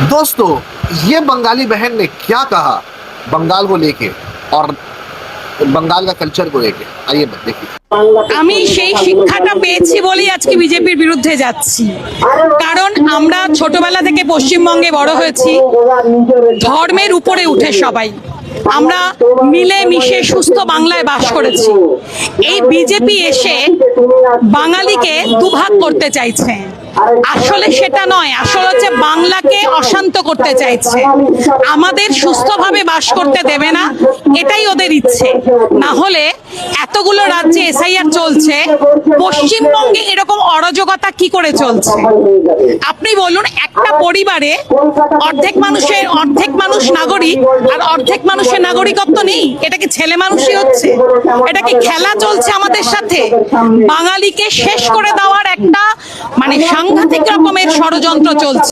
दोस्तों, ये बंगाली बहन ने क्या कहा बंगाल को लेके और बंगाल का कल्चर को लेके, आइए देखिए। আমি সেই শিক্ষাটা পেয়েছি বলেই আজকে বিজেপির বিরুদ্ধে যাচ্ছি। কারণ আমরা ছোটবেলা থেকে পশ্চিমবঙ্গে বড় হয়েছি, ধর্মের উপরে উঠে সবাই আমরা মিলে মিশে সুস্থ বাংলায় বাস করেছি। এই বিজেপি এসে বাঙালিকে দুভাগ করতে চাইছে। আসলে সেটা নয়, আসলে হচ্ছে বাংলাকে অশান্ত করতে চাইছে, আমাদের সুস্থভাবে বাস করতে দেবে না, এটাই ওদের ইচ্ছে। না হলে এতগুলো রাজ্যে এসআইআর চলছে, পশ্চিমবঙ্গে এরকম অরাজকতা কি করে চলছে? আপনি বলুন, একটা পরিবারে অর্ধেক মানুষ নাগরিক আর অর্ধেক মানুষের নাগরিকত্ব নেই, এটা কি ছেলে মানুষই হচ্ছে? এটা কি খেলা চলছে আমাদের সাথে? বাঙালিকে শেষ করে দেওয়ার একটা সাংঘাতিক রকমের ষড়যন্ত্র চলছে।